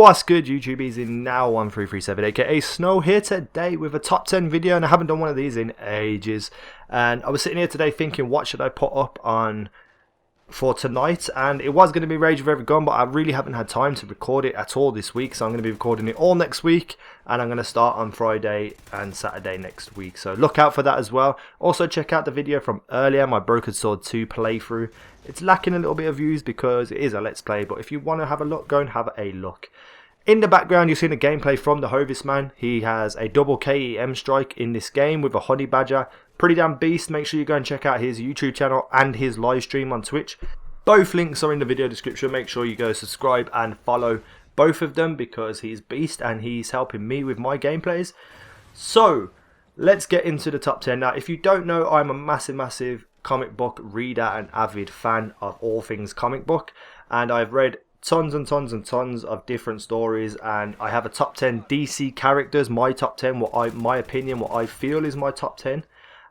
What's good, YouTubies? In now 1337 aka Snow here today with a top 10 video, and I haven't done one of these in ages. And I was sitting here today thinking, what should I put up on for tonight? And it was going to be Rage of Every Gun, but I really haven't had time to record it at all this week, so I'm going to be recording it all next week, and I'm going to start on Friday and Saturday next week, so look out for that as well. Also check out the video from earlier, my Broken Sword 2 playthrough. It's lacking a little bit of views because it is a let's play, but if you want to have a look, go and have a look. In the background, you've seen a gameplay from the Hovis man. He has a double K.E.M strike in this game with a honey badger. Pretty damn beast. Make sure you go and check out his YouTube channel and his live stream on Twitch. Both links are in the video description. Make sure you go subscribe and follow both of them because he's beast and he's helping me with my gameplays. So let's get into the top 10. Now, if you don't know, I'm a massive comic book reader and avid fan of all things comic book, and I've read tons and tons of different stories, and I have a top 10 DC characters, my top 10, my opinion, what I feel is my top 10.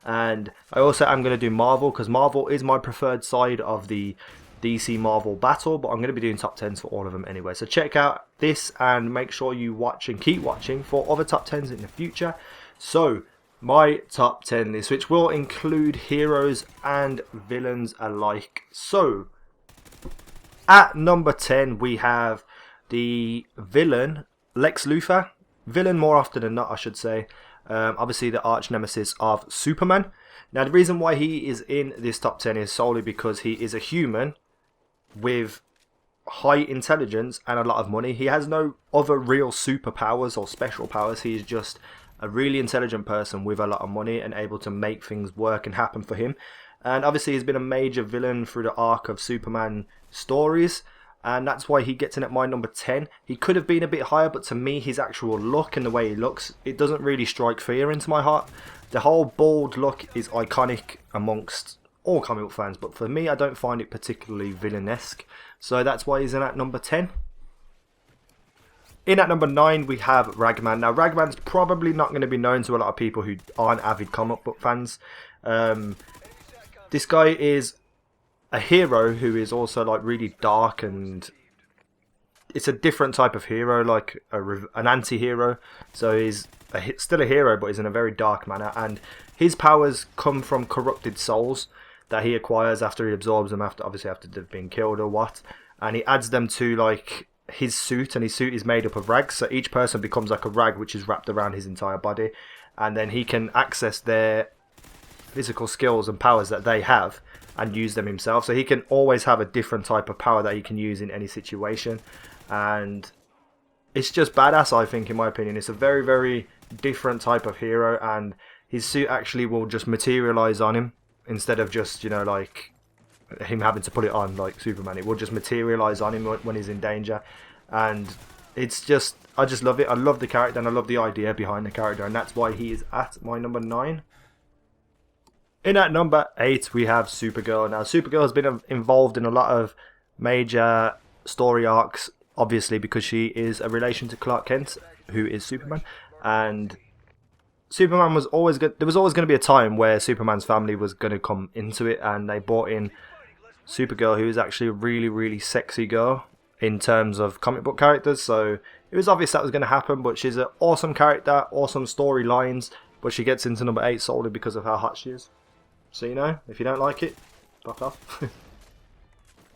And I also am going to do Marvel, because Marvel is my preferred side of the DC Marvel battle, but I'm going to be doing top 10s for all of them anyway. So check out this and make sure you watch and keep watching for other top 10s in the future. So my top 10 this, which will include heroes and villains alike. So at number 10 we have the villain Lex Luthor. Villain more often than not, I should say. Obviously the arch nemesis of Superman. Now the reason why he is in this top 10 is solely because he is a human with high intelligence and a lot of money. He has no other real superpowers or special powers. He is just a really intelligent person with a lot of money and able to make things work and happen for him. And obviously he's been a major villain through the arc of Superman stories, and that's why he gets in at my number 10. He could have been a bit higher, but to me his actual look and the way he looks, it doesn't really strike fear into my heart. The whole bald look is iconic amongst all comic book fans, but for me I don't find it particularly villainesque, so that's why he's in at number 10. In at number 9 we have Ragman. Now Ragman's probably not going to be known to a lot of people who aren't avid comic book fans. This guy is a hero who is also like really dark, and it's a different type of hero, like an anti-hero. So he's still a hero, but he's in a very dark manner, and his powers come from corrupted souls that he acquires after he absorbs them, obviously after they've been killed or what, and he adds them to like his suit, and his suit is made up of rags, so each person becomes like a rag which is wrapped around his entire body, and then he can access their physical skills and powers that they have and use them himself. So he can always have a different type of power that he can use in any situation, and it's just badass, I think, in my opinion. It's a very different type of hero, and his suit actually will just materialize on him instead of just, you know, like him having to put it on like Superman. It will just materialize on him when he's in danger, and it's just, I just love it. I love the character and I love the idea behind the character, and that's why he is at my number 9. In at number 8 we have Supergirl. Now Supergirl has been involved in a lot of major story arcs, obviously because she is a relation to Clark Kent, who is Superman, and Superman was always good. There was always going to be a time where Superman's family was going to come into it, and they brought in Supergirl, who is actually a really sexy girl in terms of comic book characters, so it was obvious that was going to happen. But she's an awesome character, awesome storylines, but she gets into number 8 solely because of how hot she is. So, you know, if you don't like it, fuck off.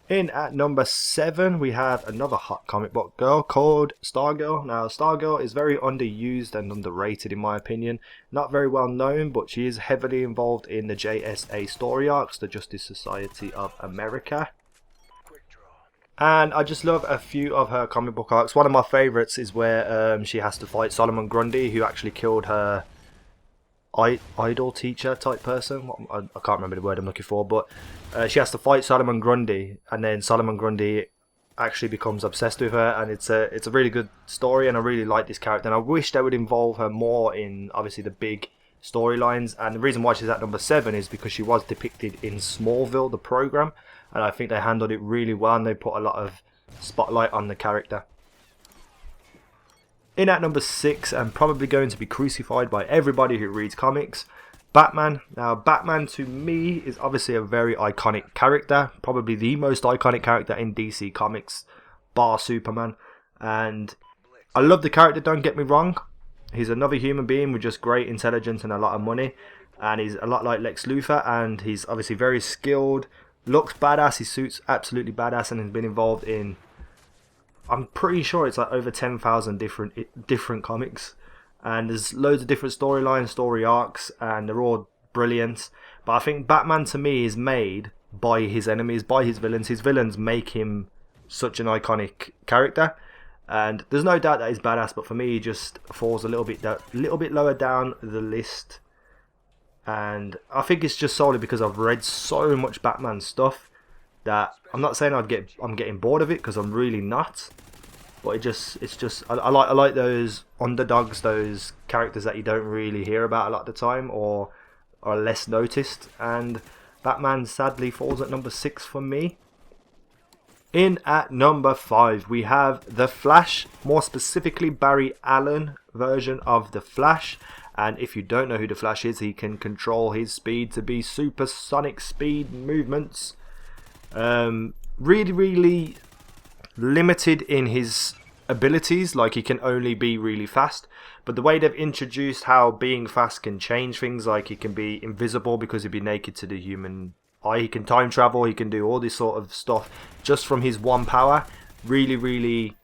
In at number 7 we have another hot comic book girl called Stargirl. Now Stargirl is very underused and underrated in my opinion. Not very well known, but she is heavily involved in the JSA story arcs, the Justice Society of America. And I just love a few of her comic book arcs. One of my favourites is where she has to fight Solomon Grundy, who actually killed her idol teacher type person. I can't remember the word I'm looking for, but she has to fight Solomon Grundy, and then Solomon Grundy actually becomes obsessed with her, and it's a really good story, and I really like this character, and I wish they would involve her more in obviously the big storylines. And the reason why she's at number 7 is because she was depicted in Smallville, the program, and I think they handled it really well, and they put a lot of spotlight on the character. In at number 6, and probably going to be crucified by everybody who reads comics, Batman. Now Batman to me is obviously a very iconic character, probably the most iconic character in DC Comics, bar Superman, and I love the character, don't get me wrong. He's another human being with just great intelligence and a lot of money. And he's a lot like Lex Luthor, and he's obviously very skilled, looks badass, his suit's absolutely badass, and has been involved in, I'm pretty sure it's like over 10,000 different comics. And there's loads of different storylines, story arcs, and they're all brilliant. But I think Batman to me is made by his enemies, by his villains. His villains make him such an iconic character. And there's no doubt that he's badass, but for me he just falls a little bit lower down the list. And I think it's just solely because I've read so much Batman stuff that I'm not saying I'm getting bored of it, because I'm really not. But I like those underdogs, those characters that you don't really hear about a lot of the time or are less noticed. And Batman sadly falls at number 6 for me. In at number 5 we have The Flash, more specifically Barry Allen version of The Flash. And if you don't know who The Flash is, he can control his speed to be supersonic speed movements. Really limited in his abilities, like he can only be really fast. But the way they've introduced how being fast can change things, like he can be invisible because he'd be naked to the human eye, he can time travel, he can do all this sort of stuff just from his one power, really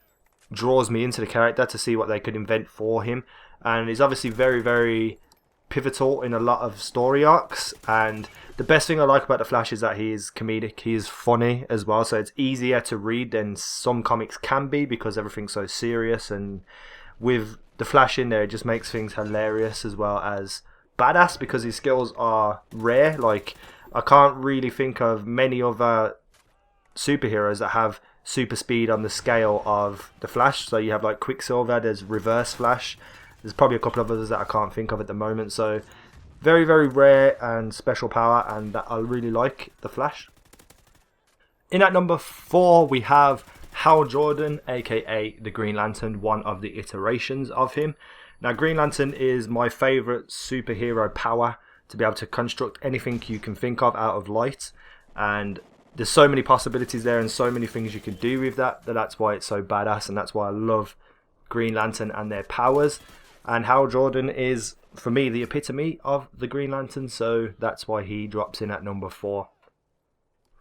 draws me into the character to see what they could invent for him. And he's obviously very pivotal in a lot of story arcs. And the best thing I like about The Flash is that he is comedic, he is funny as well, so it's easier to read than some comics can be because everything's so serious. And with The Flash in there, it just makes things hilarious as well as badass, because his skills are rare. Like, I can't really think of many other superheroes that have super speed on the scale of The Flash. So you have like Quicksilver, there's Reverse Flash, there's probably a couple of others that I can't think of at the moment. So very rare and special power, and that I really like The Flash. In at number 4 we have Hal Jordan, aka the Green Lantern, one of the iterations of him. Now Green Lantern is my favourite superhero power, to be able to construct anything you can think of out of light. And there's so many possibilities there and so many things you can do with that's why it's so badass, and that's why I love Green Lantern and their powers. And Hal Jordan is, for me, the epitome of the Green Lantern, so that's why he drops in at number 4.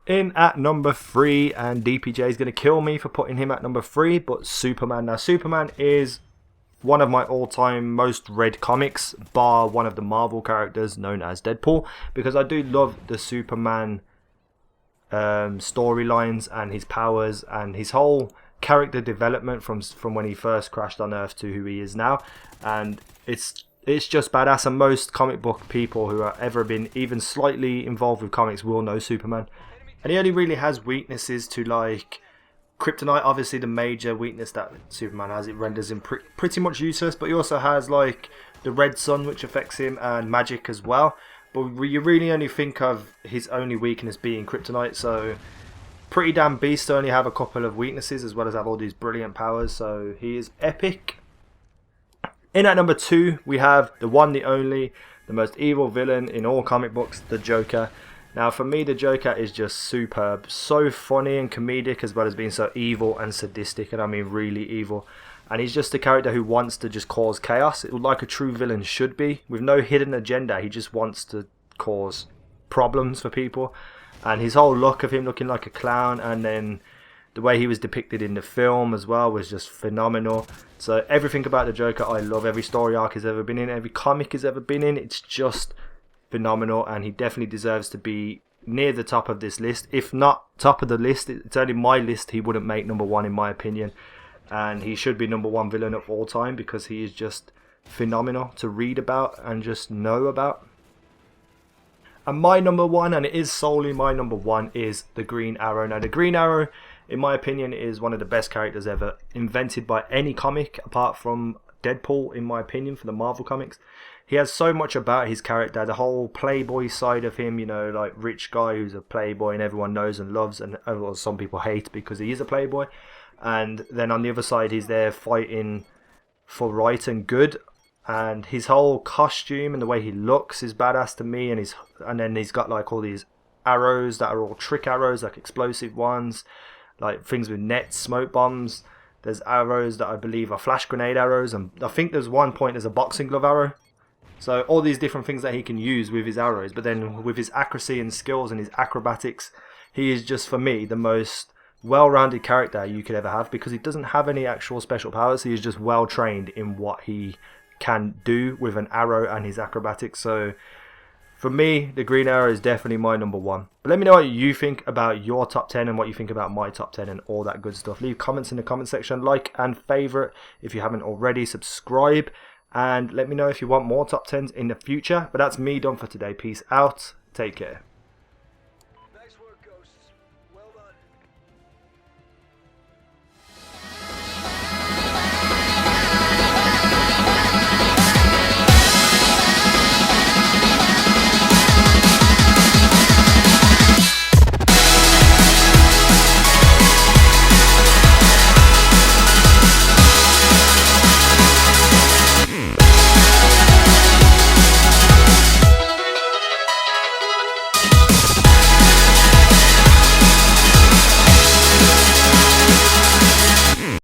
In at number 3, and DPJ is going to kill me for putting him at number 3, but Superman. Now Superman is one of my all-time most read comics, bar one of the Marvel characters known as Deadpool, because I do love the Superman storylines and his powers and his whole character development from when he first crashed on Earth to who he is now. And it's just badass, and most comic book people who have ever been even slightly involved with comics will know Superman. And he only really has weaknesses to, like, Kryptonite, obviously the major weakness that Superman has. It renders him pretty much useless, but he also has like the red sun, which affects him, and magic as well. But you really only think of his only weakness being Kryptonite, so pretty damn beast to only have a couple of weaknesses as well as have all these brilliant powers, so he is epic. In at number 2 we have the one, the only, the most evil villain in all comic books, the Joker. Now for me the Joker is just superb, so funny and comedic as well as being so evil and sadistic, and I mean really evil. And he's just a character who wants to just cause chaos, like a true villain should be, with no hidden agenda. He just wants to cause problems for people. And his whole look of him looking like a clown, and then the way he was depicted in the film as well was just phenomenal. So everything about the Joker I love. Every story arc he's ever been in, every comic he's ever been in, it's just phenomenal, and he definitely deserves to be near the top of this list. If not top of the list, it's only my list, he wouldn't make number 1 in my opinion. And he should be number 1 villain of all time, because he is just phenomenal to read about and just know about. And my number 1, and it is solely my number 1, is the Green Arrow. Now the Green Arrow, in my opinion, is one of the best characters ever invented by any comic, apart from Deadpool, in my opinion, for the Marvel comics. He has so much about his character, the whole playboy side of him, you know, like rich guy who's a playboy and everyone knows and loves, and well, some people hate because he is a playboy. And then on the other side, he's there fighting for right and good. And his whole costume and the way he looks is badass to me. And then he's got like all these arrows that are all trick arrows, like explosive ones, like things with nets, smoke bombs. There's arrows that I believe are flash grenade arrows, and I think there's one point there's a boxing glove arrow. So all these different things that he can use with his arrows, but then with his accuracy and skills and his acrobatics, he is just, for me, the most well-rounded character you could ever have, because he doesn't have any actual special powers. He is just well trained in what he can do with an arrow and his acrobatics. So for me, the Green Arrow is definitely my number one. But let me know what you think about your top 10 and what you think about my top 10 and all that good stuff. Leave comments in the comment section, like and favourite if you haven't already, subscribe, and let me know if you want more top 10s in the future. But that's me done for today. Peace out. Take care.